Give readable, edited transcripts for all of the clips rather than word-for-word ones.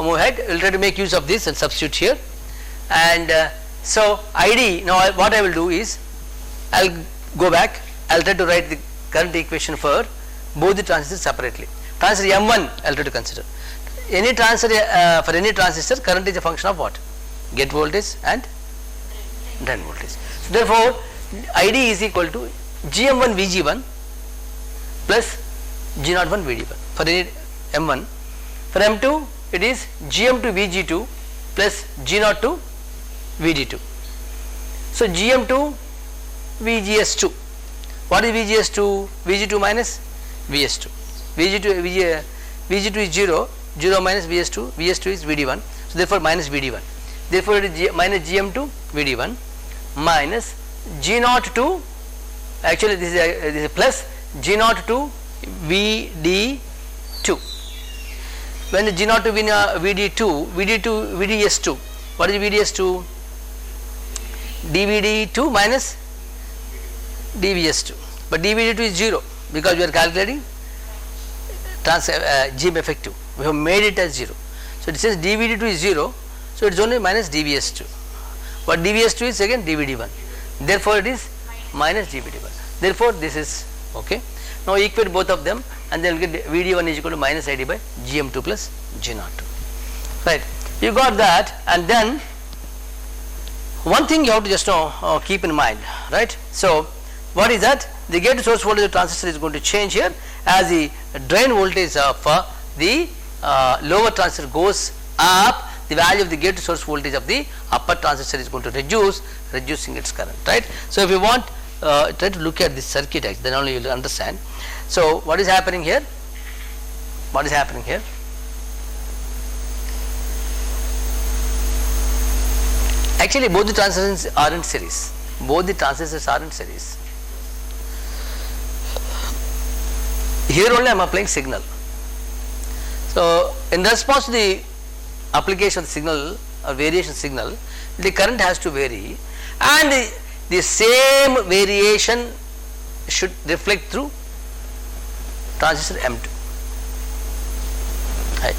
move ahead. We will try to make use of this and substitute here. And so ID, now what I will do is, I will go back, I will try to write the current equation for both the transistors separately. Transistor M1 I will try to consider. Any transistor, for any transistor, current is a function of what? Gate voltage and drain voltage. So therefore, ID is equal to GM1 VG1 plus G01 VD1 for any M1. For M2 it is GM2 VG2 plus G02 VD2. So GM2 VGS2. What is VGS2? VG2 minus VS2. VG2 is 0, 0 minus VS2, VS2 is VD1. So therefore minus VD1. Therefore it is minus GM2 VD1 minus G02, actually this is a plus G02 VD2. When the G02 VD2 VDS2, what is VDS2? DVD2 minus DVS2, but DVD2 is 0 because we are calculating GM effective. We have made it as 0. So it says DVD2 is 0, so it is only minus DVS2. But DVS2 is again DVD1. Therefore it is minus DVD1. Therefore this is okay. Now equate both of them and then we will get VD1 is equal to minus ID by GM2 plus G02. Right. You got that, and then one thing you have to just know, keep in mind, right. So what is that? The gate to source voltage of the transistor is going to change here as the drain voltage of the lower transistor goes up. The value of the gate to source voltage of the upper transistor is going to reduce, reducing its current, right. So if you want, try to look at this circuit, then only you will understand. So what is happening here? What is happening here? Actually both the transistors are in series. Both the transistors are in series. Here only I am applying signal. So in response to the application of the signal or variation signal, the current has to vary, and the same variation should reflect through transistor M2, right,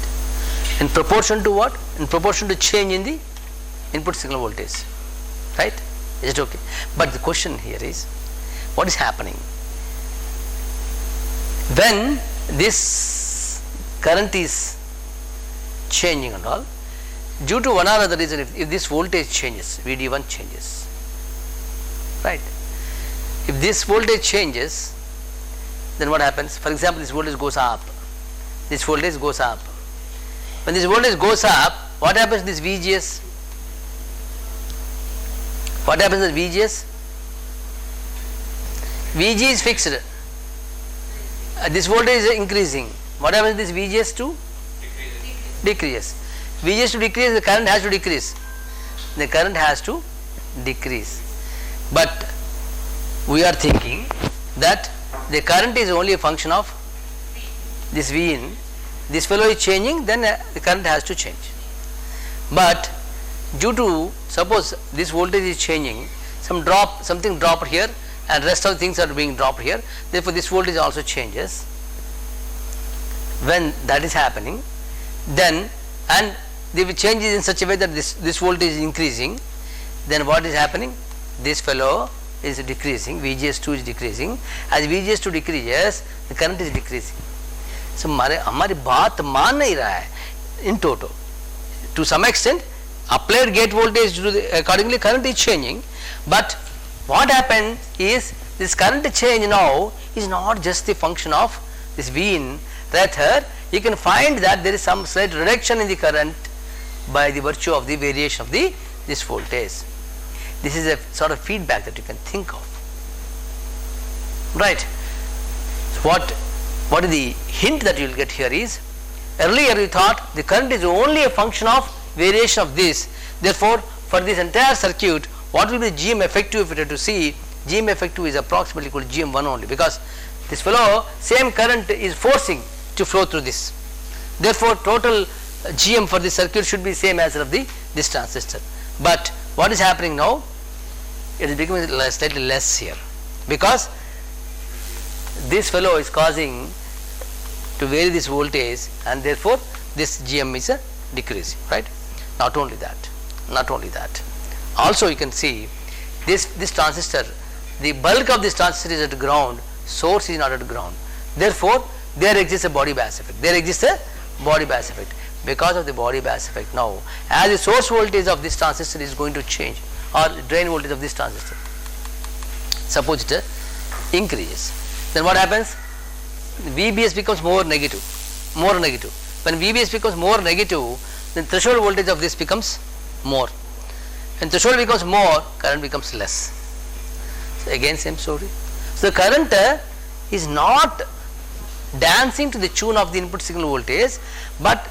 in proportion to what? In proportion to change in the input signal voltage, right. Is it okay? But the question here is, what is happening when this current is changing and all, due to one or other reason, if this voltage changes, VD1 changes, right. If this voltage changes, then what happens? For example, this voltage goes up, this voltage goes up. When this voltage goes up, what happens to this VGS? What happens to VGS? VG is fixed. This voltage is increasing. What happens to this VGS to? Decrease. VGS to decrease, the current has to decrease. The current has to decrease. But we are thinking that the current is only a function of this V in. This fellow is changing, then the current has to change. But due to, suppose this voltage is changing, something dropped here and rest of the things are being dropped here, therefore this voltage also changes. When that is happening, then, and the change is in such a way that this voltage is increasing, then what is happening? This fellow is decreasing, VGS2 is decreasing. As VGS2 decreases, the current is decreasing. So हमारी बात मान नहीं रहा है in total. To some extent, applied gate voltage accordingly current is changing, but what happened is this current change now is not just the function of this V in, rather you can find that there is some slight reduction in the current by the virtue of the variation of this voltage. This is a sort of feedback that you can think of, right. So what is the hint that you will get here is, earlier we thought the current is only a function of variation of this, therefore for this entire circuit what will be the GM effective? If you have to see, GM effective is approximately equal to GM1 only, because this fellow same current is forcing to flow through this, therefore total GM for this circuit should be same as of this transistor. But what is happening now? It is becoming slightly less here, because this fellow is causing to vary this voltage, and therefore this GM is decreasing, right? Not only that, also you can see this transistor, the bulk of this transistor is at ground, source is not at ground, therefore there exists a body bias effect. Because of the body bias effect, now as the source voltage of this transistor is going to change, or drain voltage of this transistor, suppose it increases, then what happens? VBS becomes more negative. When VBS becomes more negative, then threshold voltage of this becomes more. When threshold becomes more, current becomes less. So again same story. So the current is not dancing to the tune of the input signal voltage, but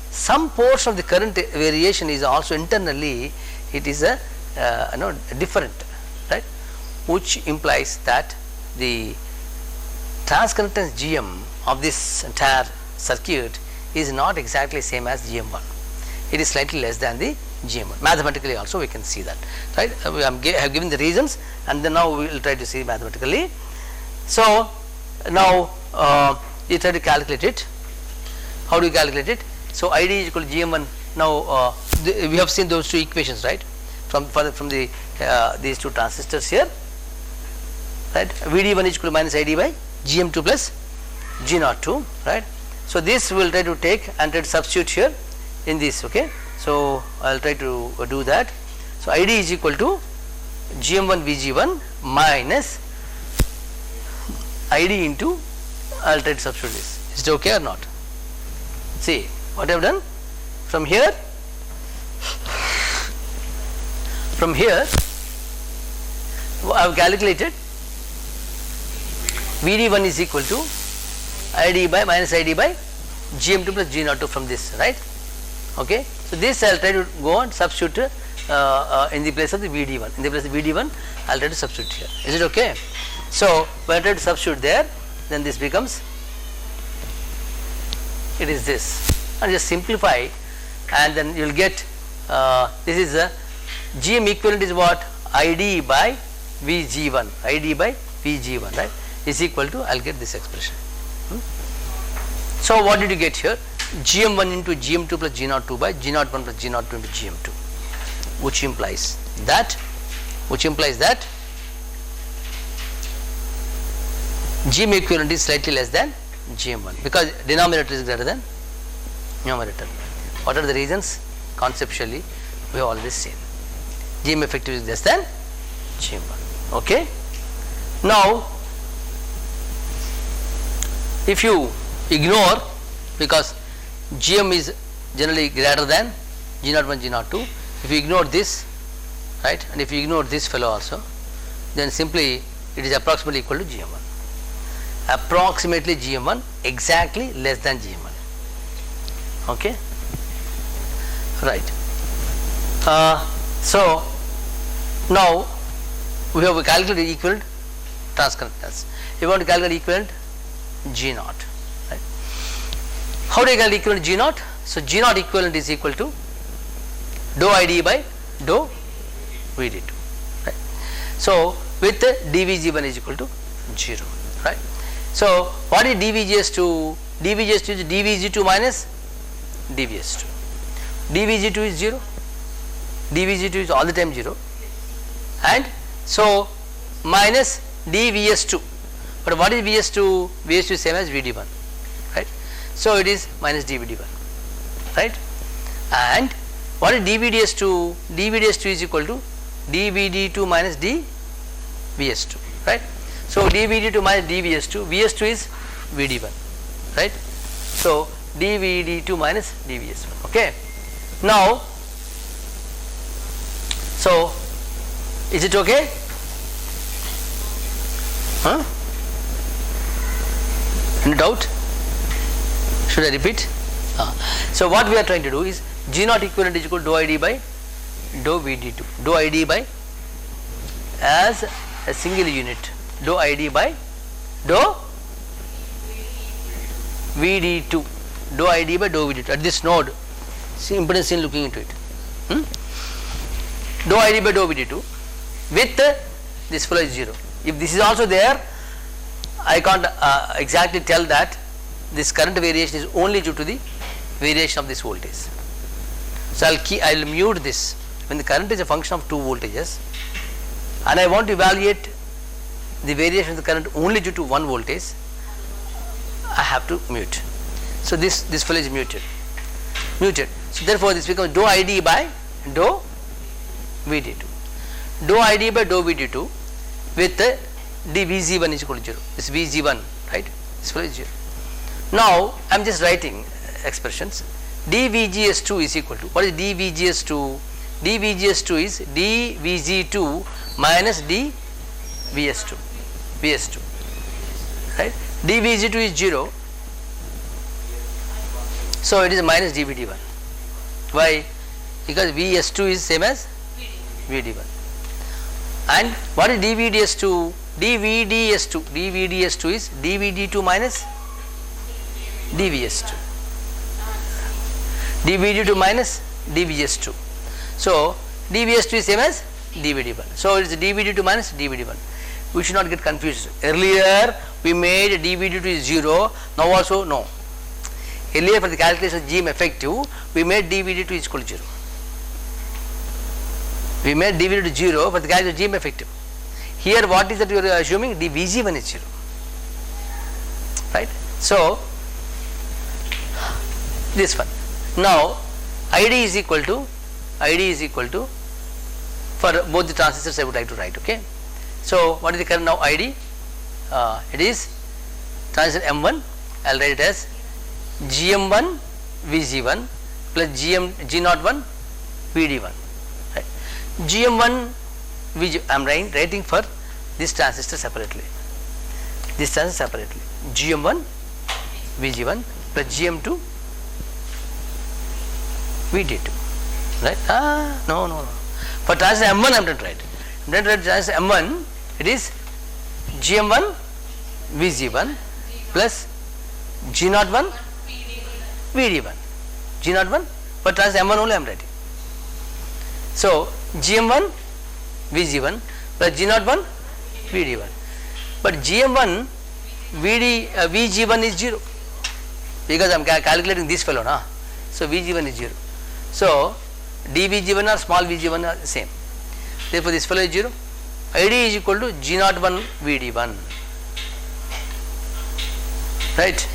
some portion of the current variation is also internally, it is a different, right, which implies that the transconductance GM of this entire circuit is not exactly same as GM1. It is slightly less than the GM1. Mathematically also we can see that, right? I have given the reasons, and then now we will try to see mathematically. So now you try to calculate it. How do you calculate it? So ID is equal to GM1. Now we have seen those two equations, right? From the these two transistors here, right? VD1 is equal to minus ID by GM2 plus G02, right? So this we will try to take and try to substitute here in this, okay? So I will try to do that. So ID is equal to GM1 VG1 minus ID into, I will try to substitute this. Is it okay or not? See what I have done from here. I have calculated VD1 is equal to ID by minus ID by GM2 plus G02 from this, right? Okay. So this I will try to go and substitute in the place of the VD1. In the place of VD1, I will try to substitute here. Is it okay? So when I try to substitute there, then this becomes, it is this, and just simplify, and then you will get this is a GM equivalent is what? ID by VG1, right, is equal to, I will get this expression. So what did you get here? GM1 into GM2 plus G02 by G01 plus G02 into GM2, which implies that GM equivalent is slightly less than GM1, because denominator is greater than numerator. What are the reasons? Conceptually we have already seen. GM effective is less than GM1. Okay. Now if you ignore, because GM is generally greater than G01 G02, if you ignore this, right, and if you ignore this fellow also, then simply it is approximately equal to GM1. Approximately GM1, exactly less than GM1. Okay, right. So now we have calculated equivalent transconductance. You want to calculate equivalent G0, right? How do you calculate equivalent G0? So G0 equivalent is equal to dou ID by dou VD2, right? So with dVG1 is equal to 0, right? So what is dVGS2? dVGS2 is dVG2 minus dVS2. dVG2 is 0, dVG2 is all the time 0, and so minus dVS2. But what is VS2? VS2 is same as VD1, right? So it is minus dVD1, right? And what is dVDS2? dVDS2 is equal to dVD2 minus dVS2, right? So dVD2 minus dVS2, VS2 is VD1, right? So dVD2 minus dVS1. Okay. Now, so is it okay? Huh? Any doubt? Should I repeat? So what we are trying to do is G0 equivalent is equal to dou ID by dou VD2. Dou ID by, as a single unit, dou ID by dou VD2. Dou ID by dou VD2 at this node. See impedance in looking into it. Dou ID by dou VD2 with this fellow is 0. If this is also there, I can't exactly tell that this current variation is only due to the variation of this voltage. So I'll mute this. When the current is a function of two voltages and I want to evaluate the variation of the current only due to one voltage, I have to mute. So this fellow is muted. So therefore this becomes dou ID by dou VD2. Dou ID by dou VD2 with dVg1 is equal to 0. This Vg1, right? This fellow is 0. Now I am just writing expressions. dVgs2 is equal to, what is dVgs2? dVgs2 is dVg2 minus dVs2, Vs2, right? dVg2 is 0, so it is minus dVd1. Why? Because Vs2 is same as Vd1. And what is dVds2? dVds2 is dVd2 minus dVs2, dVd2 minus dVs2. So dVs2 is same as dVd1. So it is dVd2 minus dVd1. We should not get confused. Earlier we made dVd2 is 0. Now also no. Earlier for the calculation of GM effective, we made dVd2 is equal to 0. We made dVd2 0 for the calculation of GM effective. Here what is that you are assuming? dVg1 is 0. Right? So this one. Now ID is equal to for both the transistors I would like to write. Okay. So what is the current now ID? It is transistor M1. I will write it as GM1 Vg1 plus G01 Vd1. Right. GM1 Vg, I am writing for this transistor separately. GM1 Vg1 plus GM2 Vd2. Right? No. For transistor M1 I am going to write. Transistor M1, it is GM1 Vg1 plus G01 Vd1. G01 for transistor M1 only I am writing. So GM1 Vg1 plus G01 Vd1. But GM1 Vg1 is 0 because I am calculating this fellow. Na? So Vg1 is 0. So dVg1 or small Vg1 are the same. Therefore this fellow is 0. ID is equal to G01 Vd1. Right.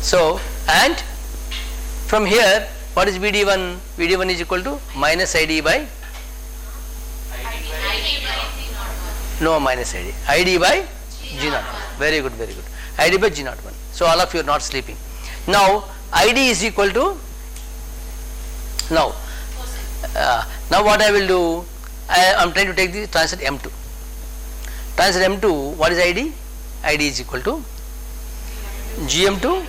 So and from here what is Vd1? Vd1 is equal to minus ID by minus ID. ID by G01. Very good. ID by G01. So all of you are not sleeping. Now ID is equal to now what I will do, I am trying to take the transistor M2. Transistor M2, what is ID? ID is equal to GM2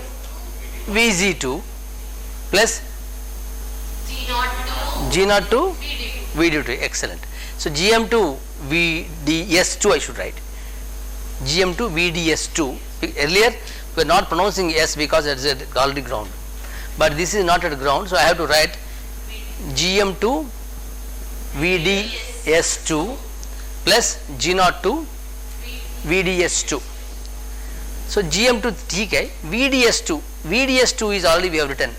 Vg2 plus G02 Vd2. Excellent. So GM2 VDS2 I should write. GM2 VDS2. Earlier we are not pronouncing S because it is already ground. But this is not at ground, so I have to write GM2 VDS2 plus G02 VDS2. So GM2 ठीक है, VDS2 is already we have written.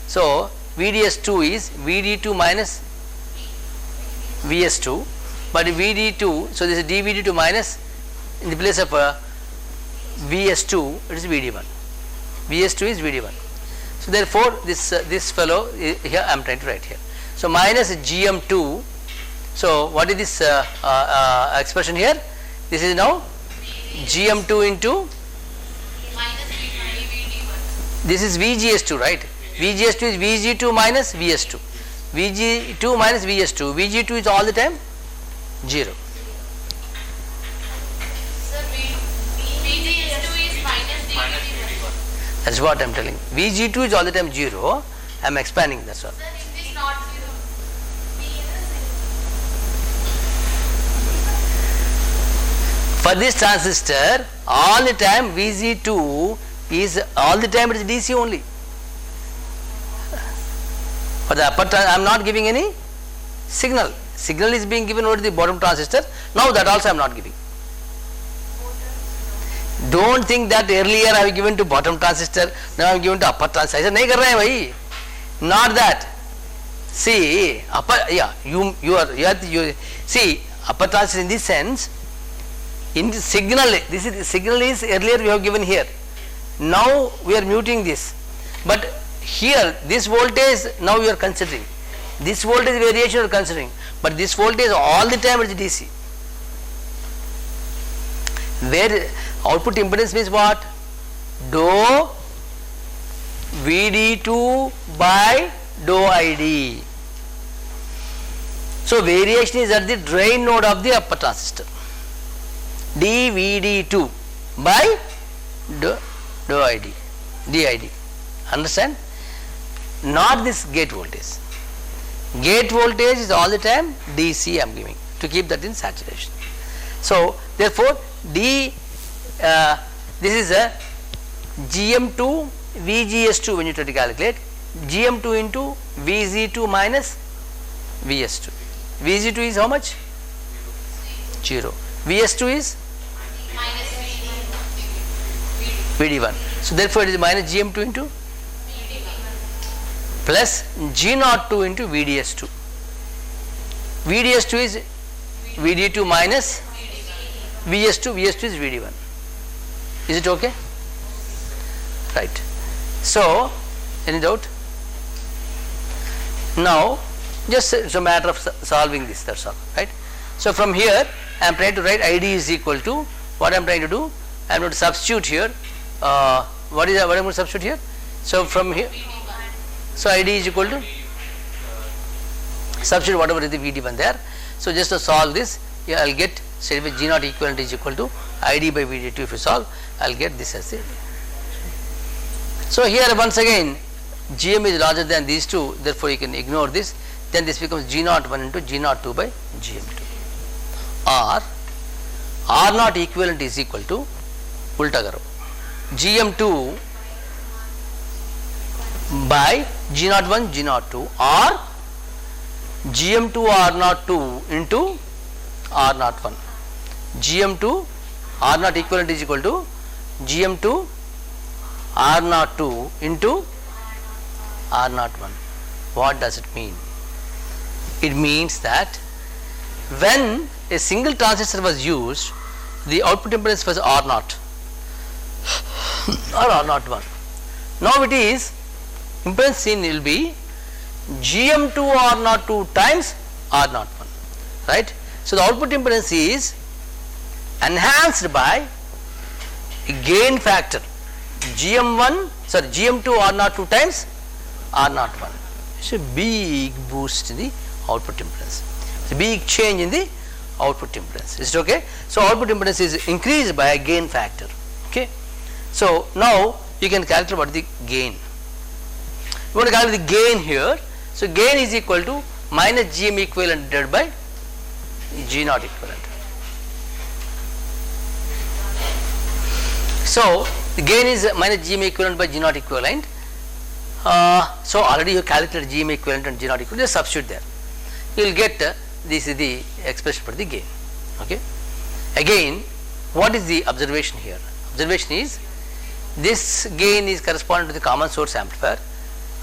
So VDS2 is VD2 minus VS2, but VD2, so this is dVD2 minus, in the place of VS2 it is VD1. VS2 is VD1. So therefore this fellow here I am trying to write here. So minus GM2. So what is this expression here? This is now GM2 into this is VGS2, right? VGS2 is VG2 minus VS2. VG2 minus VS2. VG2 is all the time 0. That's what I am telling. VG2 is all the time 0. I am expanding, that's all. For this transistor, all the time VG2 is all the time it is DC only. For the upper I am not giving any signal. Signal is being given over to the bottom transistor. Now that also I am not giving. Don't think that earlier I have given to bottom transistor, now I am given to upper transistor. ऐसा नहीं कर रहे हैं भाई. not that. See, you see, upper transistor in this sense, in the signal, the signal is earlier we have given here. Now we are muting this, but here this voltage now we are considering. This voltage variation we are considering, but this voltage all the time is DC. Where output impedance means what? Dou VD2 by dou ID. So variation is at the drain node of the upper transistor. dVD2 by dou ID, dID. Understand? Not this gate voltage. Gate voltage is all the time DC I am giving to keep that in saturation. So therefore this is a GM2 VGS2 when you try to calculate, GM2 into VZ2 minus VS2. VZ2 is how much? 0. VS2 is VD1. So therefore it is minus GM2 into plus G02 into VDS2. VDS2 is VD2 minus VS2, VS2 is VD1. Is it okay? Right. So, any doubt? Now, just it's a matter of solving this, that's all, right? So, from here, I am trying to write ID is equal to, what I am trying to do? I am going to substitute here, what I am going to substitute here? So, from here, so ID is equal to, substitute whatever is the VD1 there. So, just to solve this, I will get, say with G0 equivalent is equal to ID by VD2 if you solve, I will get this as the. So, here once again GM is larger than these two, therefore you can ignore this, then this becomes G01 into G02 by GM2, or R0 equivalent is equal to ulta karo GM2 by G01 G02 or GM2 R02 into R01. GM2 R0 equivalent is equal to GM2 R02 into R01. What does it mean? It means that when a single transistor was used, the output impedance was R0 or R01. Now it is impedance seen will be GM2 R02 times R01, right? So the output impedance is enhanced by a gain factor GM2 R02 times R01. It's a big boost in the output impedance. It's a big change in the output impedance. Is it okay? So output impedance is increased by a gain factor. Okay. So now you can calculate what is the gain. You want to calculate the gain here. So gain is equal to minus GM equivalent divided by G0 equivalent. So the gain is minus GM equivalent by G0 equivalent. So already you calculated GM equivalent and G0 equivalent, just substitute there. You will get this is the expression for the gain. Okay. Again, what is the observation here? Observation is this gain is corresponding to the common source amplifier.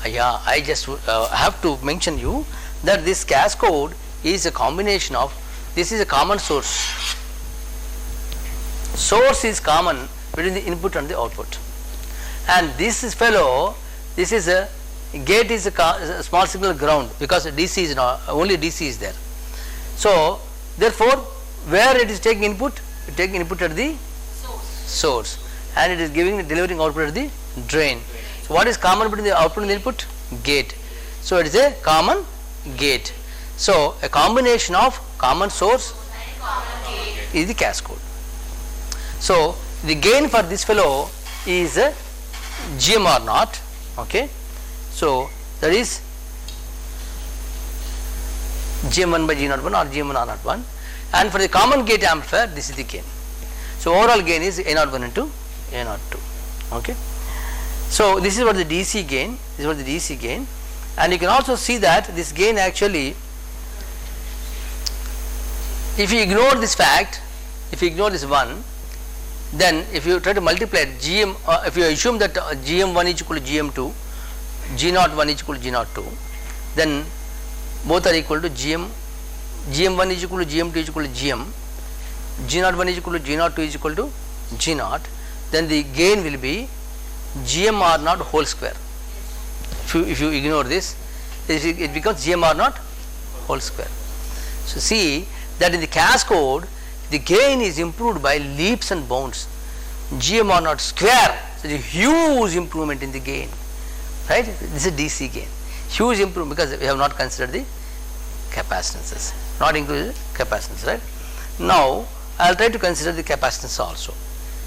I just have to mention you that this cascode is a combination of, this is a common source. Source is common between the input and the output, and this is this is a gate is a small signal ground because DC is not, only DC is there. So therefore where it is taking input? It taking input at the source and it is delivering output at the drain. So what is common between the output and the input? Gate. So it is a common gate. So a combination of common source is the cascode. So the gain for this fellow is GM0. Okay. So that is GM1 by G01 or GM1 R01, and for the common gate amplifier this is the gain. So overall gain is A01 into A02. Okay. So this is what the DC gain, this is what the DC gain, and you can also see that this gain actually, if you ignore this fact, if you ignore this 1, then if you try to multiply GM, if you assume that GM1 is equal to GM2 G01 is equal to G02, then both are equal to GM1 is equal to GM2 is equal to GM, G01 is equal to G02 is equal to G0, then the gain will be GMR0 whole square. If you ignore this, it becomes GMR0 whole square. So see that in the cascode, the gain is improved by leaps and bounds. GMR0 square, so a huge improvement in the gain, right? This is DC gain, huge improvement, because we have not considered the capacitances, not included capacitance, right? Now I will try to consider the capacitance also.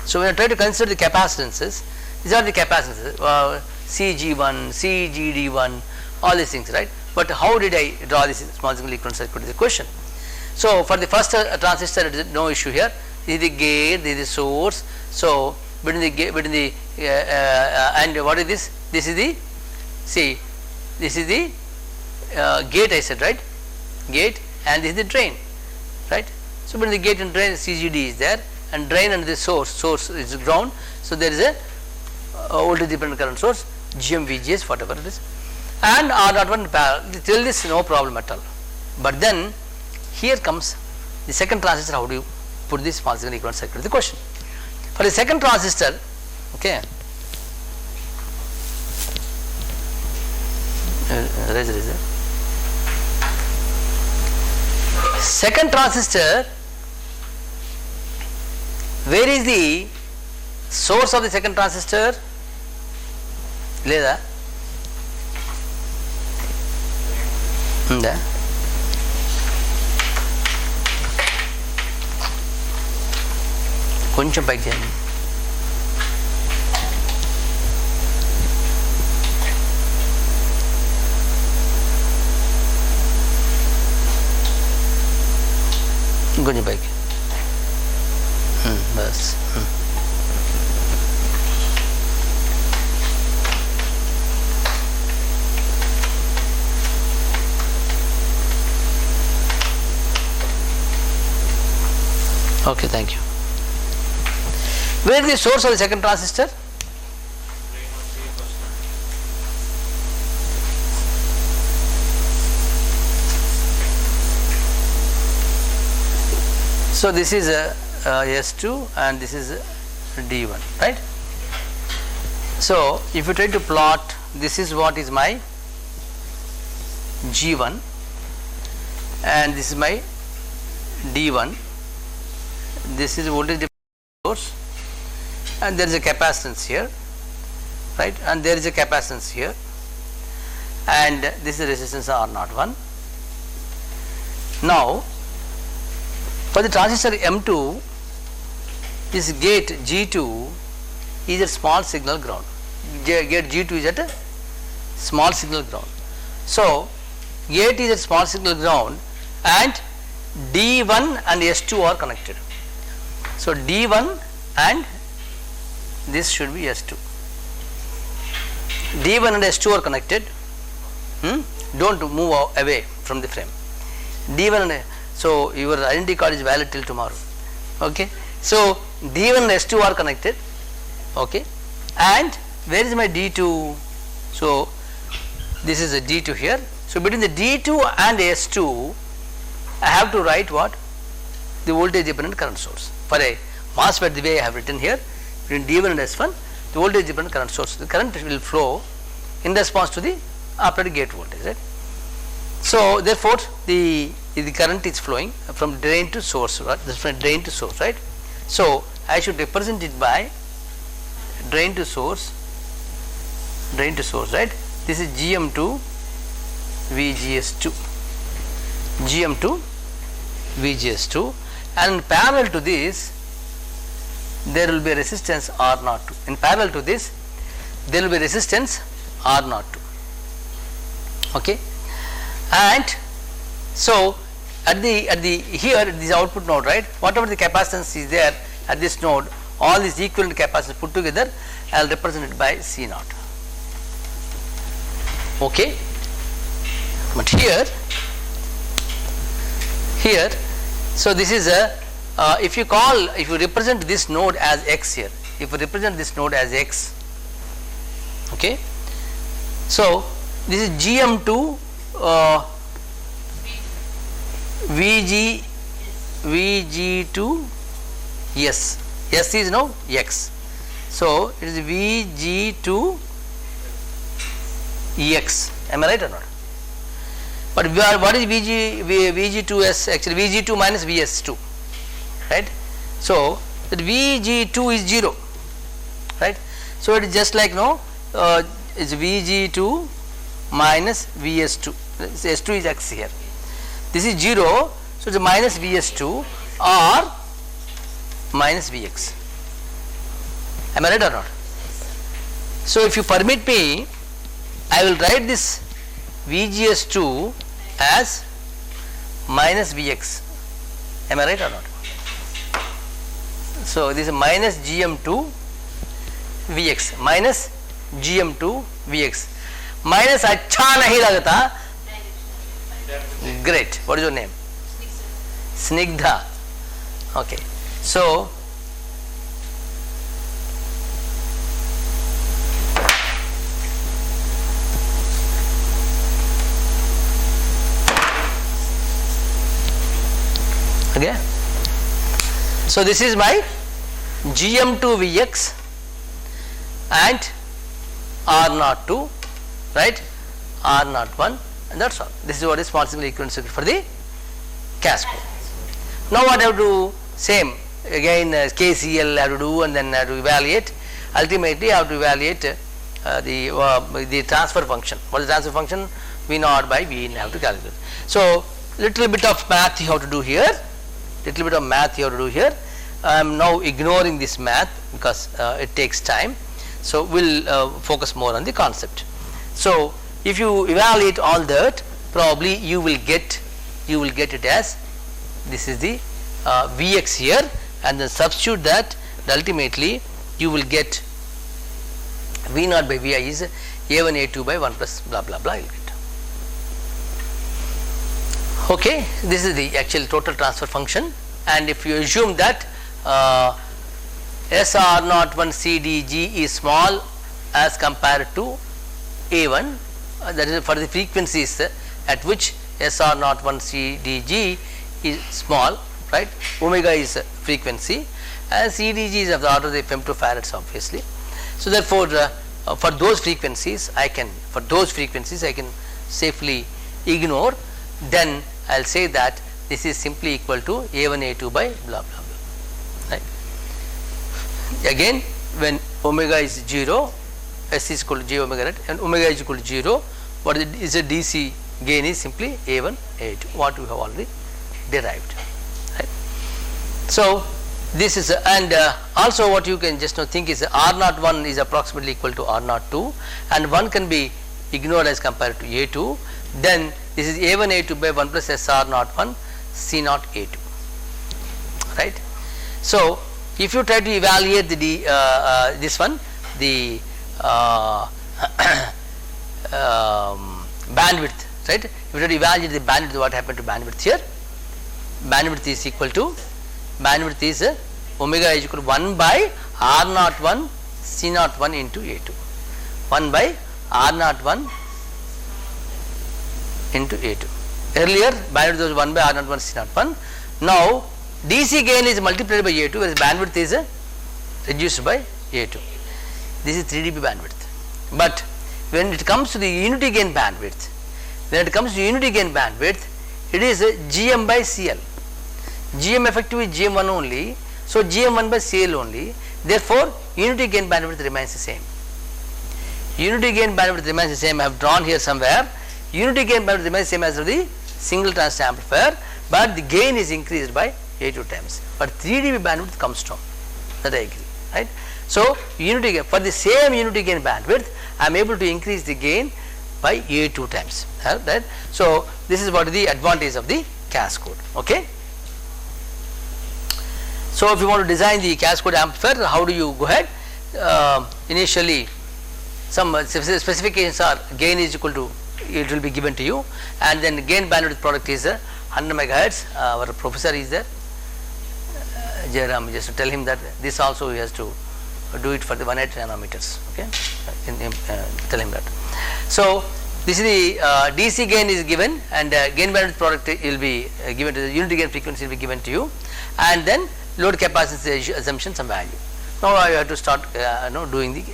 So when I try to consider the capacitances, these are the capacitances, CG1, CGD1, all these things, right? But how did I draw this small signal equivalent circuit is the question. So for the first transistor, it is no issue here. This is the gate, this is the source. So between the and what is this? This is the, see, this is the gate, I said, right? Gate, and this is the drain, right? So between the gate and drain, CGD is there, and drain and the source is ground. So there is a voltage dependent current source, GMVGS, whatever it is, and R01 parallel. Till this, no problem at all. But then here comes the second transistor. How do you put this small signal equivalent circuit? The question for the second transistor, okay. Second transistor, where is the source of the second transistor? Leda కొంచెం పైకి చేయండి. ఇంకొంచెం పైకి bus. Okay, thank you. Where is the source of the second transistor? So this is S2 and this is D1, right? So if you try to plot, this is what is my G1 and this is my D1. This is voltage source and there is a capacitance here, right? And there is a capacitance here, and this is resistance R01. Now for the transistor M2, this gate G2 is a small signal ground. Gate G2 is at a small signal ground. So gate is a small signal ground and D1 and S2 are connected. So D1 and this should be S2. D1 and S2 are connected. Don't move away from the frame. D1 and so your identity card is valid till tomorrow. Okay. So D1 and S2 are connected. Okay. And where is my D2? So this is a D2 here. So between the D2 and S2, I have to write what? The voltage dependent current source. For a MOSFET, the way I have written here, between D1 and S1, the voltage dependent current source. The current will flow in response to the operating gate voltage, right? So therefore the current is flowing from drain to source, right? This is from drain to source, right? So I should represent it by drain to source, right? This is GM2 VGS2, GM2 VGS2, and parallel to this there will be a resistance R02. In parallel to this there will be resistance R02. Okay. And so at the here this output node, right, whatever the capacitance is there at this node, all these equivalent capacitance put together, I will represent it by C0. Okay. But here so this is a if you represent this node as X here, if you represent this node as X, okay, So this is GM2 VG2 S. S is now X. So it is VG2 EX. Am I right or not? But what is VG2S? Actually VG2 minus VS2, right? So that VG2 is 0, right? So it is just like it's VG2 minus VS2. S2 is X here. This is 0, so it's minus VS2 or minus Vx. Am I right or not? So if you permit me, I will write this VGS2 as minus Vx. Am I right or not? So this is minus GM2 Vx minus GM2 Vx. Minus अच्छा नहीं लगता. Great. What is your name? Snigdha. Okay. So okay. So this is my GM2 Vx and R02, right? R01, and that's all. This is what is small signal equivalent circuit for the cascode. Now what I have to do? Same again, KCL I have to do, and then I have to evaluate. Ultimately I have to evaluate the transfer function. What is the transfer function? V naught by V in I have to calculate. So little bit of math you have to do here. Little bit of math you have to do here. I am now ignoring this math because it takes time. So we'll focus more on the concept. So if you evaluate all that, probably you will get it as this is the Vx here, and then substitute that, and ultimately you will get V naught by Vi is A1 A2 by 1 plus blah blah blah. You will get. Okay, this is the actual total transfer function, and if you assume that SR01 CDG is small as compared to A1, that is for the frequencies at which SR01 CDG is small, right? Omega is frequency and CDG is of the order of the femtofarads obviously. So therefore for those frequencies I can safely ignore. Then I will say that this is simply equal to A1 A2 by blah blah blah, right? Again, when omega is 0, S is equal to J omega, right, and omega is equal to 0, what is a DC gain is simply A1 A2, what we have already derived, right? So this is and also what you can just now think is R01 is approximately equal to R02, and 1 can be ignored as compared to A2. Then this is A1 A2 by 1 plus SR01 C0 A2, right? So if you try to evaluate the this one, the bandwidth, right? If you try to evaluate the bandwidth, what happened to bandwidth here? Bandwidth is equal to omega is equal to 1 by R01 C01 into A2, 1 by R01 into A2. Earlier bandwidth was 1 by R01 C01. Now DC gain is multiplied by A2, whereas bandwidth is reduced by A2. This is 3 dB bandwidth. But when it comes to the unity gain bandwidth, it is GM by CL. GM effective is GM1 only, so GM1 by CL only. Therefore, unity gain bandwidth remains the same. Unity gain bandwidth remains the same. I have drawn here somewhere. Unity gain bandwidth remains the same as the single transistor amplifier, but the gain is increased by A2 times. But 3 dB bandwidth comes down. That I agree, right? So unity gain, for the same unity gain bandwidth, I am able to increase the gain by A2 times. Right? So this is what is the advantage of the cascode. Okay. So if you want to design the cascode amplifier, how do you go ahead? Initially, some specifications are gain is equal to, it will be given to you, and then gain bandwidth product is 100 megahertz. Our professor is there, Jairam, just to tell him that this also he has to do it for the 180 nanometers. Okay, tell him that. So this is the DC gain is given, and gain bandwidth product will be given to the unity gain frequency will be given to you, and then load capacity assumption some value. Now I have to start doing the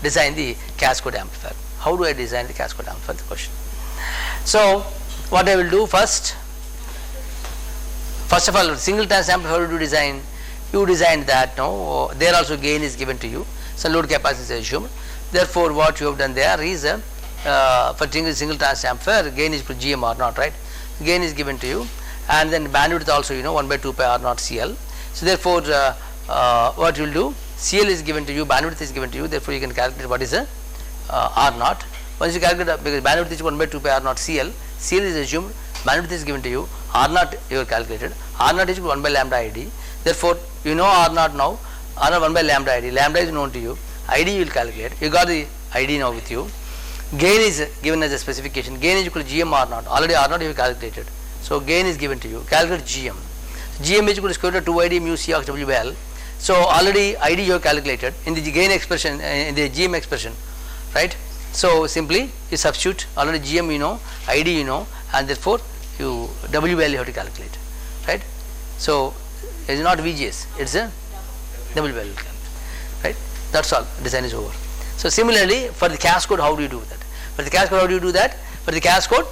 design the cascade amplifier. How do I design the cascade amplifier? The question. So what I will do first of all, single trans amplifier you design. You design that now. There also gain is given to you. So load capacity is assumed. Therefore, what you have done there is for single trans amplifier gain is equal to GM R naught, right? Gain is given to you, and then bandwidth also 1 by 2 pi R naught CL. So therefore, what you will do, CL is given to you, bandwidth is given to you. Therefore, you can calculate what is R naught. Once you calculate, because bandwidth is 1 by 2 pi R naught CL, CL is assumed, bandwidth is given to you, R naught you have calculated, R naught is equal to 1 by lambda ID. Therefore, you know R naught now, R naught 1 by lambda ID, lambda is known to you, ID you will calculate, you got the ID now with you. Gain is given as a specification, gain is equal to GM R naught, already R naught you have calculated. So gain is given to you, calculate GM. GM is equal to square root of 2 ID mu C of WL. So already ID you have calculated in the gain expression, in the GM expression, right? So simply you substitute, already GM you know, ID you know, and therefore you WL you have to calculate, right? So it is not VGS, it is a WL, right? That's all, design is over. So similarly for the cascade, how do you do that? For the cascade, how do you do that? For the cascade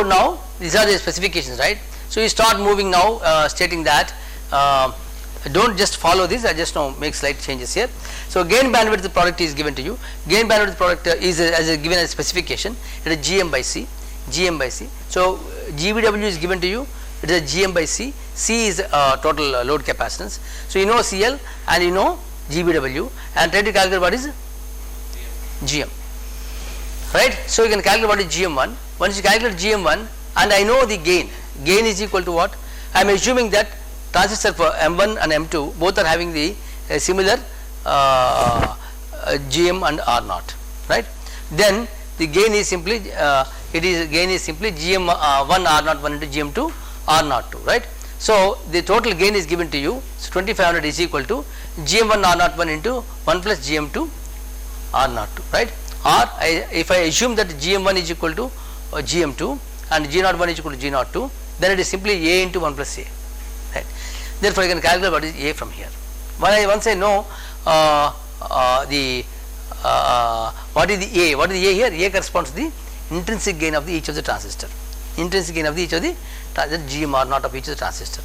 now, these are the specifications, right? So you start moving now, stating that don't just follow this, I just now make slight changes here. So gain bandwidth the product is given to you. Gain bandwidth product is given as specification. It is GM by C. GM by C. So GBW is given to you. It is a GM by C. C is total load capacitance. So you know CL and you know GBW, and try to calculate what is GM. Right? So you can calculate what is GM1. Once you calculate GM1, and I know the gain. Gain is equal to what? I am assuming that transistor for M1 and M2 both are having the similar GM and R naught, right? Then the gain is simply GM1 R naught 1 into GM2 R naught 2, right? So the total gain is given to you. So 2500 is equal to GM1 R naught 1 into 1 plus GM2 R naught 2, right? Or if I assume that GM1 is equal to GM2 and G01 is equal to G02, then it is simply A into 1 plus A, right? Therefore, I can calculate what is A from here. Once I know what is the A here? A corresponds to the intrinsic gain of each of the transistor. Intrinsic gain of each of the GM R naught of each of the transistor.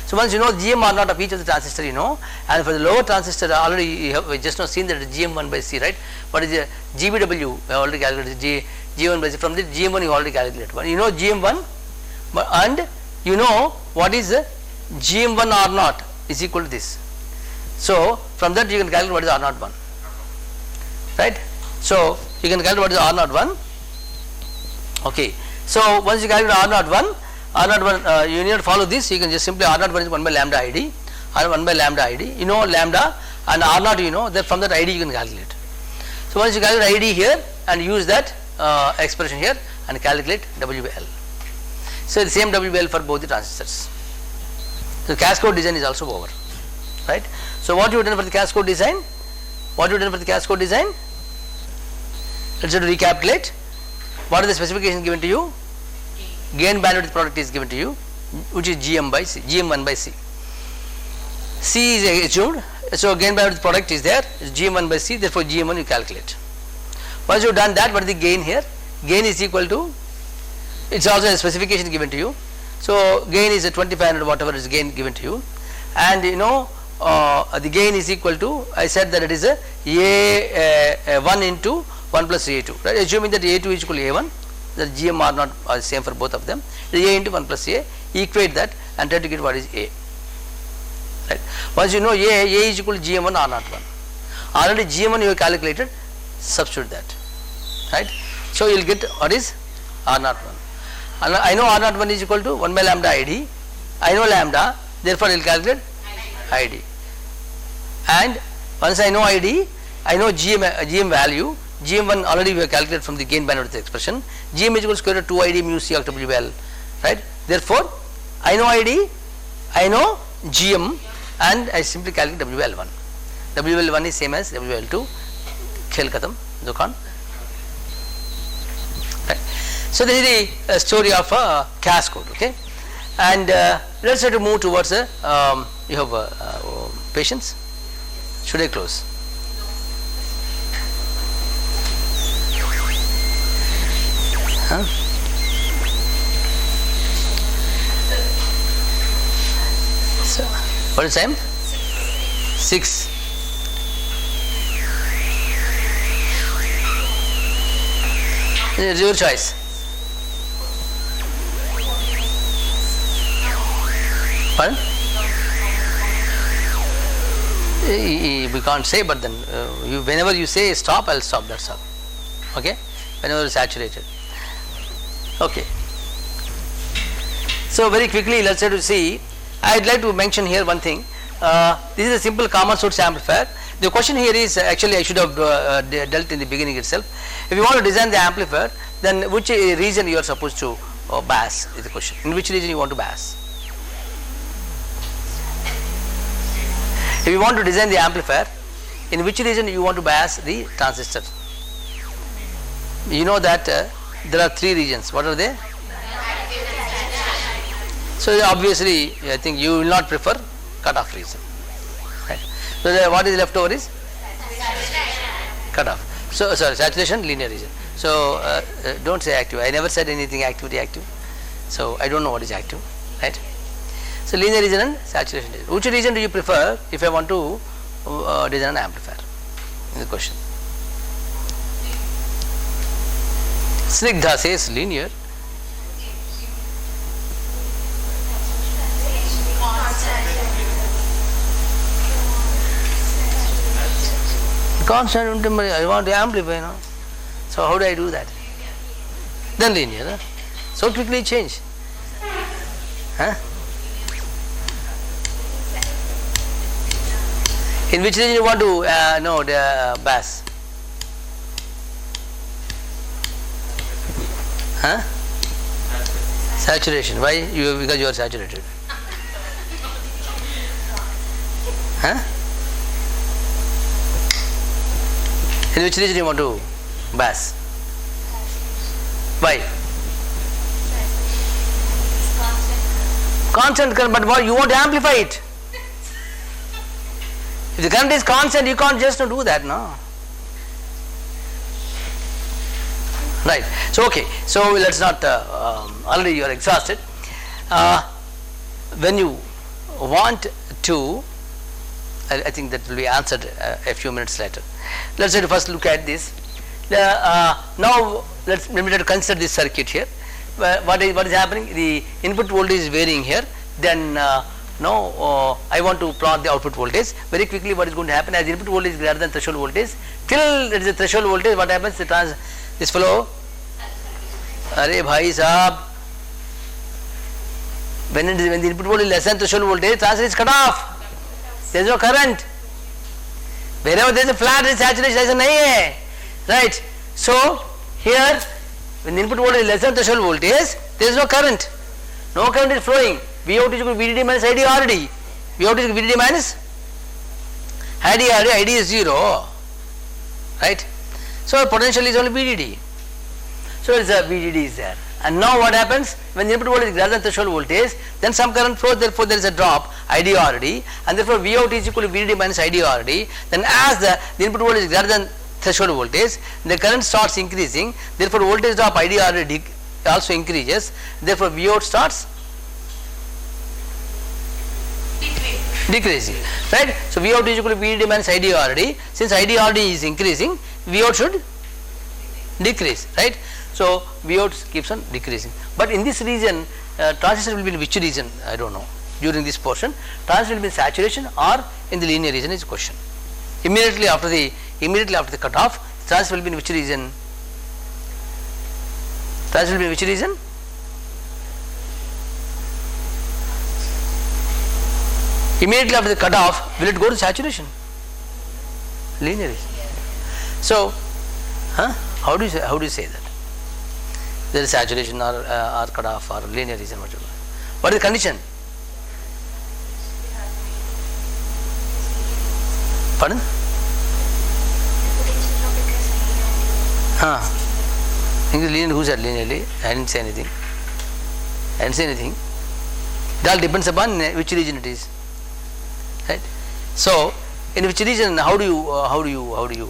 So once you know GM R naught of each of the transistor, you know, and for the lower transistor already you have just now seen that it is GM1 by C, right? What is the GBW? We have already calculated G1 by C. From the GM1 you already calculated. But you know GM1, and you know what is the GM1 R naught is equal to this. So from that you can calculate what is R naught 1, right? So you can calculate what is R naught 1. Okay. So once you calculate R naught 1, you need to follow this. You can just simply R naught 1 is 1 by lambda ID, R 1 by lambda ID. You know lambda and R naught you know, that from that ID you can calculate. So once you calculate ID here and use that expression here and calculate WL. So the same WL for both the transistors. So cascade design is also over, right? So what you have done for the cascade design? Let's recapitulate. What is the specification given to you? Gain bandwidth product is given to you, which is GM by C, GM1 by C. C is assumed, so gain bandwidth product is there, is GM1 by C, therefore GM1 you calculate. Once you have done that, what is the gain here? Gain is equal to, it's also a specification given to you. So gain is a 2500 whatever is gain given to you, and you know the gain is equal to, I said that it is a 1 into 1 plus A2, right? Assuming that A2 is equal to A1, the GM are not same for both of them, it is A into 1 plus A, equate that and try to get what is A, right? Once you know A is equal to GM1 R naught 1, already GM1 you have calculated, substitute that, right? So you will get what is R naught 1. And I know R naught 1 is equal to 1 by lambda ID, I know lambda, therefore I will calculate ID. And once I know ID, I know GM value, GM1 already we have calculated from the gain bandwidth expression, GM is equal to square root of 2 ID mu C of WL, right? Therefore, I know ID, I know GM, and I simply calculate WL1. WL1 is same as WL2, खेल खत्म दुकान. Right. So this is the story of CAS code. Okay, and let's try to move towards you have patience. Should I close? Huh? So, what is time? 6. It's your choice. Pardon? We can't say, but then whenever you say stop, I'll stop. That's all. Okay? Whenever it's saturated. Okay. So very quickly, let's try to see. I'd like to mention here one thing. This is a simple common source amplifier. The question here is actually I should have dealt in the beginning itself. If you want to design the amplifier, then which region you are supposed to bias is the question. In which region you want to bias? If you want to design the amplifier, in which region you want to bias the transistor? You know that there are 3 regions. What are they? So obviously, I think you will not prefer cutoff region. Right. So what is left over is cutoff. So sorry, saturation, linear region. So don't say active. I never said anything activity active. So I don't know what is active. Right. So linear region and saturation region. Which region do you prefer if I want to design an amplifier? In the question. Snigdha says linear. Constant, I want to amplify, no? So how do I do that? Then linear, huh? So quickly change. Huh? In which region you want to know the bass? Huh? Saturation. Why? Because you are saturated. Huh? In which region you want to bass? Why? Constant current, but what you want to amplify it. If the current is constant, you can't just do that, no? Right. So okay. So let's not. Already you are exhausted. When you want to, I think that will be answered a few minutes later. Let's try to first look at this. Now let me try to consider this circuit here. What is happening? The input voltage is varying here. Then now I want to plot the output voltage. Very quickly, what is going to happen? As the input voltage is greater than threshold voltage, till there is a threshold voltage, what happens? This fellow, Arey bhai sahab, when the input voltage is less than threshold voltage, transistor is cut off. There is no current. Wherever there is a flat saturation, there is nahi hai. Right. So here, when the input voltage is less than threshold voltage, there is no current. No current is flowing. Vout is equal to VDD minus IDRD. Vout is VDD minus IDRD. ID is 0. Right. So potential is only VDD. So it's a VDD is there. And now what happens? When the input voltage is greater than threshold voltage, then some current flows, therefore there is a drop, IDRD, and therefore Vout is equal to VDD minus IDRD. Then as the input voltage is greater than threshold voltage, the current starts increasing, therefore voltage drop IDRD also increases, therefore Vout starts decreasing. Right? So Vout is equal to VDD minus IDRD. Since IDRD is increasing, Vout should decrease. Right? So Vout keeps on decreasing. But in this region, transistor will be in which region? I don't know. During this portion, transistor will be in saturation or in the linear region is the question. Immediately after the cutoff, transistor will be in which region? Transistor will be in which region? Immediately after the cutoff, will it go to saturation? Linear region. So, how do you say that? There is saturation or cutoff or linear region, whatever. What is the condition? Pardon? Linear, who said linearly? I didn't say anything. It all depends upon which region it is, right? So in which region, how do you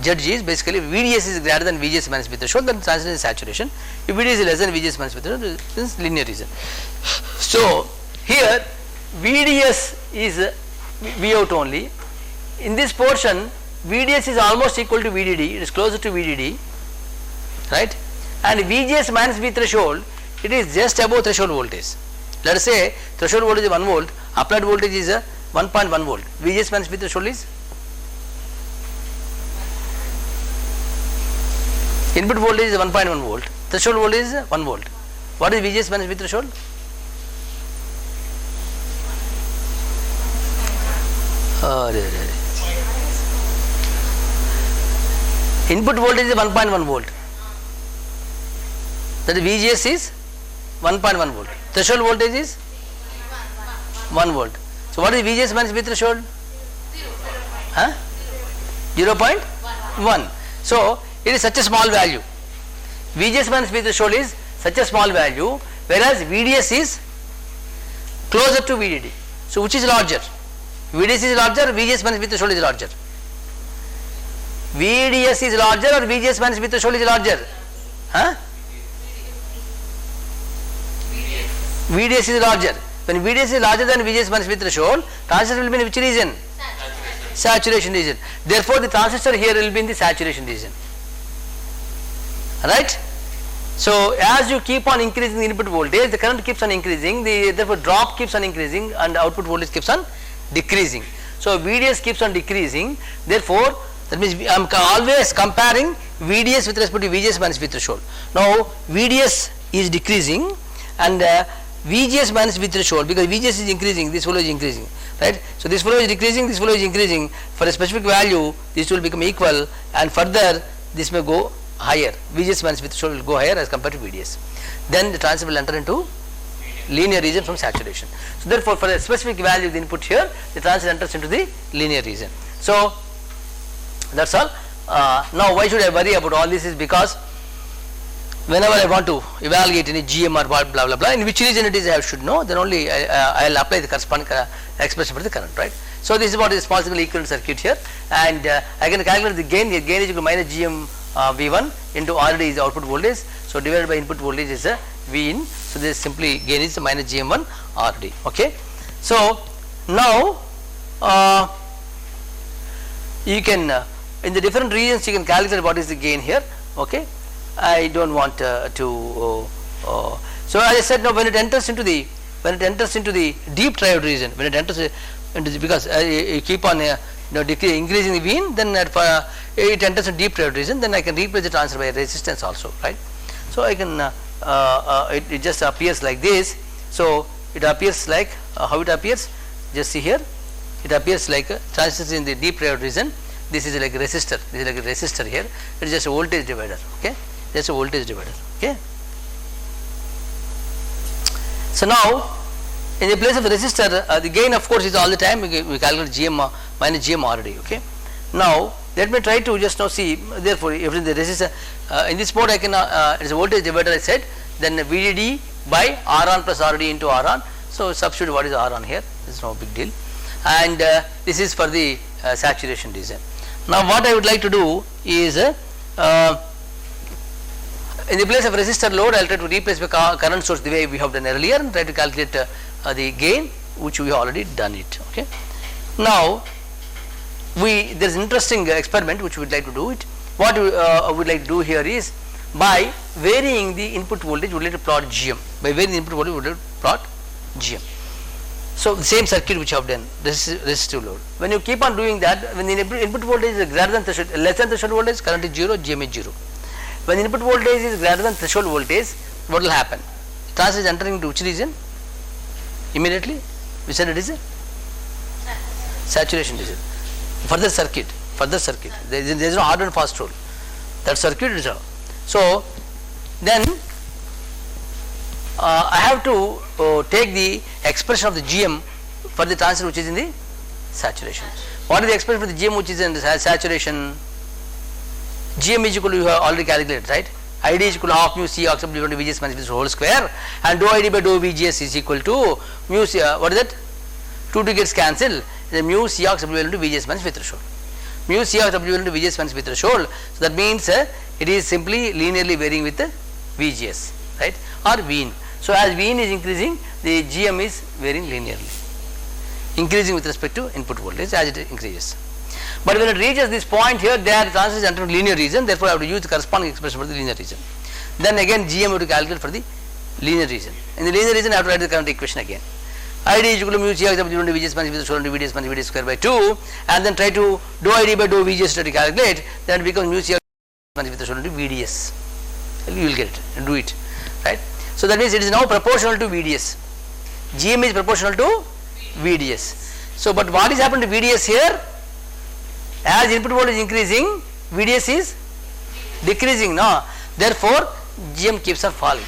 judge is basically VDS is greater than VGS minus V threshold, then transition is saturation. If VDS is less than VGS minus V threshold, this is linear region. So here VDS is V out only. In this portion, VDS is almost equal to VDD, it is closer to VDD, right? And VGS minus V threshold, it is just above threshold voltage. Let us say threshold voltage is 1 volt, applied voltage is 1.1 volt. VGS minus V threshold is, input voltage is 1.1 volt, threshold voltage is 1 volt. What is VGS minus V threshold? Input voltage is 1.1 volt. That is VGS is 1.1 volt. Threshold voltage is 1 volt. So what is VGS minus V threshold? 0.1. So it is such a small value. VGS minus V threshold is such a small value, whereas VDS is closer to VDD. So which is larger? VDS is larger, VGS minus V threshold is larger. VDS is larger or VGS minus V threshold is larger? VDS is larger. When VDS is larger than VGS minus V threshold, transistor will be in which region? Saturation region. Therefore, the transistor here will be in the saturation region. Right? So, as you keep on increasing the input voltage, the current keeps on increasing, therefore drop keeps on increasing and output voltage keeps on decreasing. So, VDS keeps on decreasing, therefore, that means I am always comparing VDS with respect to VGS minus V threshold. Now, VDS is decreasing and VGS minus V threshold, because VGS is increasing, this value is increasing, right? So this value is decreasing, this value is increasing. For a specific value, this will become equal, and further this may go higher. VGS minus V threshold will go higher as compared to VDS. Then the transistor will enter into linear region from saturation. So therefore, for a specific value of the input here, the transistor enters into the linear region. So that's all. Now why should I worry about all this is because whenever I want to evaluate any GM or blah blah blah, in which region it is I should know, then only I will apply the corresponding expression for the current, right? So this is what is possible equivalent circuit here, and I can calculate the gain. The gain is equal to minus GM V1 into RD is the output voltage. So divided by input voltage is V in. So this simply gain is minus GM1 RD. Okay. So now you can in the different regions you can calculate what is the gain here. Okay. I don't want to. So as I said, now when it enters into the deep triode region, when it enters into the, because you keep on increasing the V, then it enters in deep triode region, then I can replace the transistor by resistance also, right? So I can it just appears like this. So it appears like how it appears. Just see here, it appears like a transistor in the deep triode region. This is like a resistor. This is like a resistor here. It is just a voltage divider. Okay. Just a voltage divider. Okay. So now, in the place of the resistor, the gain of course is all the time we calculate GM minus GM RD. Okay. Now let me try to just now see. Therefore, if in the resistor in this mode I can it is a voltage divider I said. Then VDD by R on plus RD into R on. So substitute what is R on here. This is no big deal. And this is for the saturation region. Now what I would like to do is in the place of resistor load, I will try to replace the current source the way we have done earlier and try to calculate the gain, which we have already done it. Okay. Now, there is an interesting experiment which we would like to do it. What we would like to do here is by varying the input voltage, we would like to plot GM. By varying the input voltage, we would like to plot GM. So the same circuit which I have done, resistive load. When you keep on doing that, when the input voltage is greater than threshold, less than threshold voltage, current is 0, GM is 0. When the input voltage is greater than threshold voltage, what will happen? Transistor is entering into which region? Immediately, we said it is a saturation region. Further circuit, there is no hard and fast rule. That circuit is all. So then I have to take the expression of the GM for the transistor which is in the saturation. What is the expression for the GM which is in the saturation? GM is equal to, you have already calculated, right? ID is equal to half mu Cox W into VGS minus VGS whole square, and dou ID by dou VGS is equal to mu C, what is that? 2 gets cancelled, the mu Cox W into VGS minus V threshold. Mu Cox W into VGS minus V threshold, so that means it is simply linearly varying with the VGS, right, or Vin. So as Vin is increasing, the GM is varying linearly, increasing with respect to input voltage as it increases. But when it reaches this point here, there the transistor is entering linear region, therefore I have to use the corresponding expression for the linear region. Then again GM I have to calculate for the linear region. In the linear region I have to write the current equation again. ID is equal to mu Cox W into VGS minus V into VDS minus VD square by 2, and then try to dou ID by dou VGS to calculate, then it becomes mu Cox minus V into VDS. You will get it, do it, right. So that means it is now proportional to VDS. GM is proportional to VDS. So but what is happened to VDS here? As input voltage is increasing, VDS is decreasing, no? Therefore GM keeps on falling.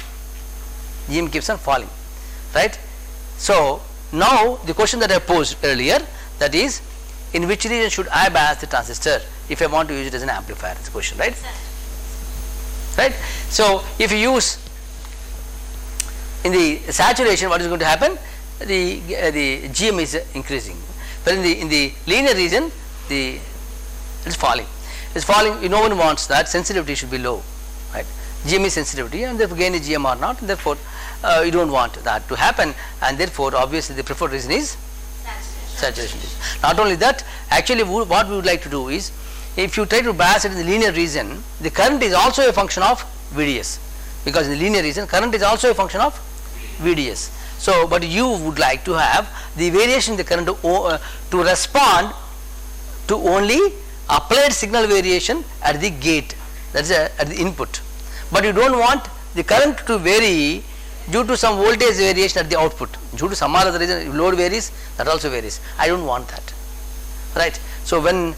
GM keeps on falling, right? So now the question that I posed earlier, that is, in which region should I bias the transistor if I want to use it as an amplifier? That's the question, right? Right? So if you use in the saturation, what is going to happen? The GM is increasing, but in the linear region, it is falling. It's falling. No one wants that. Sensitivity should be low, right? GM is sensitivity, and therefore gain is GM or not. Therefore, you don't want that to happen, and therefore, obviously, the preferred reason is saturation. Not only that, actually, what we would like to do is, if you try to bias it in the linear region, the current is also a function of VDS, because in the linear region, current is also a function of VDS. So, but you would like to have the variation in the current to respond to only applied signal variation at the gate, that is at the input, but you don't want the current to vary due to some voltage variation at the output, due to some other reason. If load varies, that also varies. I don't want that, right? So when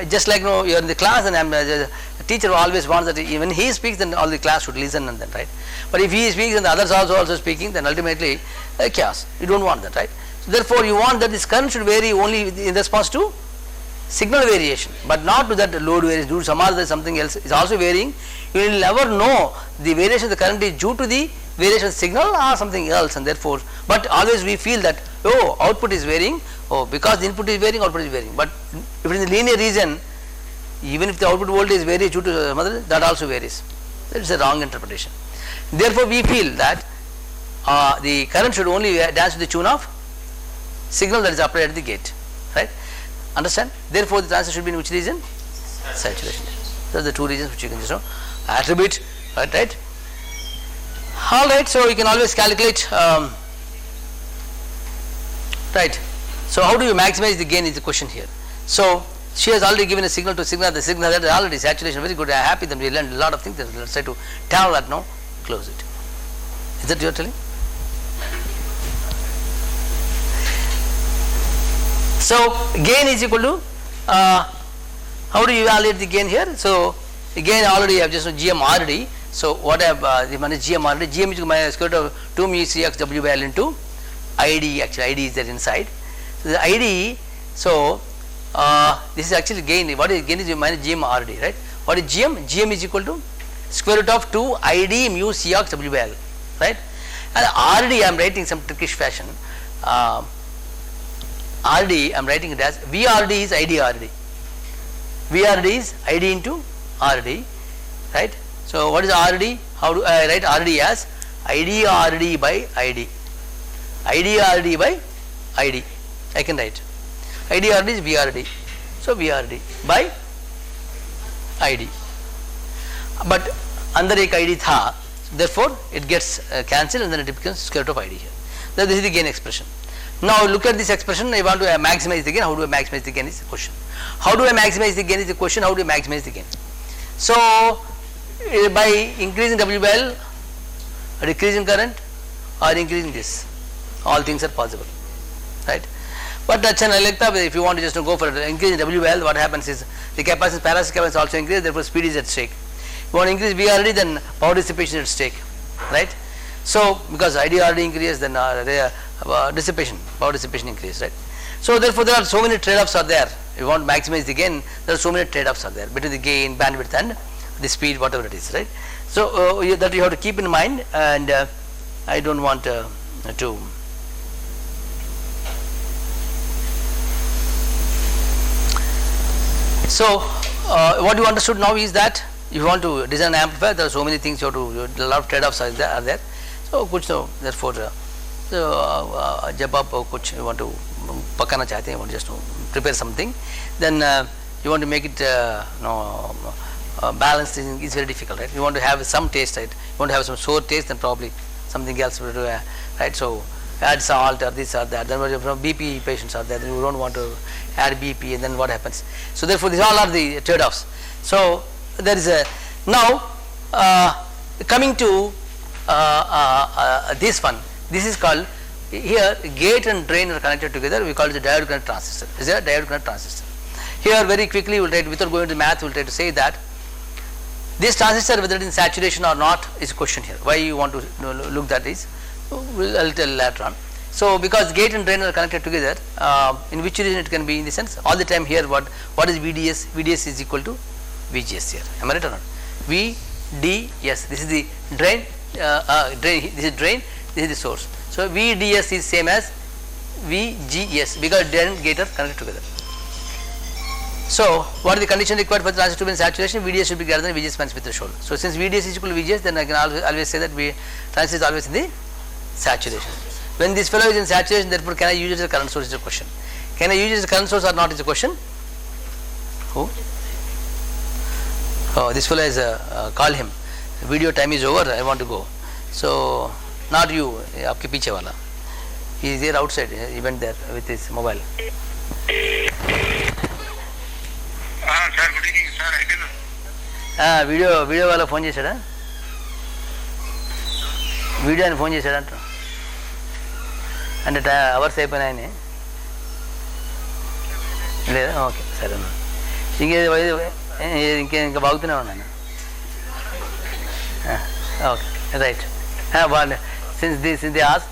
just like you are in the class, and the teacher always wants that when he speaks, then all the class should listen, and then, right? But if he speaks and the others also speaking, then ultimately chaos. You don't want that, right? So therefore you want that this current should vary only in response to signal variation, but not to that load varies due to some other something else is also varying. You will never know the variation of the current is due to the variation of the signal or something else, and therefore, but always we feel that, oh, output is varying, oh, because the input is varying, output is varying. But if it is in the linear region, even if the output voltage varies due to some other, that also varies. That is a wrong interpretation. Therefore we feel that the current should only dance to the tune of signal that is applied at the gate, right? Understand? Therefore the transistor should be in which region? Saturation. Those are the two regions which you can just attribute, right? Alright, so you can always calculate, right? So how do you maximize the gain is the question here. So she has already given a signal to signal, the signal that is already saturation, very good. I am happy that we learned a lot of things. Let's try to tell that now, close it. Is that you are telling? So gain is equal to, how do you evaluate the gain here? So again already I have just GM RD. So what I have the GM RD, GM is my square root of 2 mu Cox W by L into ID, actually ID is there inside. So the ID, so this is actually gain. What is gain is minus GM RD, right? What is GM? GM is equal to square root of 2 ID mu Cox W by L, right? And RD I am writing some trickish fashion. RD I am writing it as VRD is ID RD. VRD is ID into RD, right? So what is RD? How do I write RD as ID RD by ID? ID RD by ID. I can write ID RD is VRD. So VRD by ID. But under एक ID था, therefore it gets cancelled and then it becomes square root of ID here. Now this is the gain expression. Now look at this expression. I want to maximize the gain. How do I maximize the gain is the question. How do I maximize the gain is the question. How do I maximize the gain? So by increasing W by L, decreasing current, or increasing this, all things are possible, right? But that's an electa. If you want to just go for increasing W by L, what happens is the capacitance, parasitic capacitance also increases, therefore speed is at stake. If you want to increase VRD, then power dissipation is at stake, right? So because IDRD increases, then dissipation, power dissipation increases, right? So therefore there are so many trade-offs are there you want to maximize the gain, there are so many trade-offs are there between the gain, bandwidth and the speed, whatever it is, right. So that you have to keep in mind, and I don't want to so what you understood now is that if you want to design an amplifier, there are so many things you have to, a lot of trade-offs are there. So कुछ तो therefore जब आप कुछ you want to पकाना चाहते हैं, you want just to prepare something, then you want to make it balanced is very difficult, right. You want to have some taste, right. You want to have some sour taste, then probably something else will do, right. So add salt or this or that. Then BP patients are there, then you don't want to add BP, and then what happens. So therefore these all are the trade-offs. So there is a now coming to this one. This is called, here gate and drain are connected together, we call it the diode connect transistor. Is there a diode connect transistor? Here very quickly we will try to, without going to math, we will try to say that this transistor, whether it is in saturation or not, is a question here. Why you want to look that is, I'll tell later on. So because gate and drain are connected together, in which region it can be, in the sense all the time here what is VDS? VDS is equal to VGS here. Am I right or not? VDS, this is the drain, this is drain, this is the source. So VDS is same as VGS because drain and gate are connected together. So what is the condition required for the transistor to be in saturation? VDS should be greater than VGS minus V threshold. So since VDS is equal to VGS, then I can always say that transistor is always in the saturation. When this fellow is in saturation, therefore can I use it as a current source is a question. Can I use it as a current source or not is a question. Who? Oh, this fellow is call him. Video time is over, I want to go. So not you, आपके पीछे वाला. He is there outside, he went there with his mobile. Sir, good evening, sir. I didn't. Video వాళ్ళ phone చేశాడా? Video అని phone చేశాడంట. అంటే hours అయిపోయినాయని లేదా? Okay సరే, ఇంకా బాగుతూనే ఉన్నాను. Okay right. Since they ask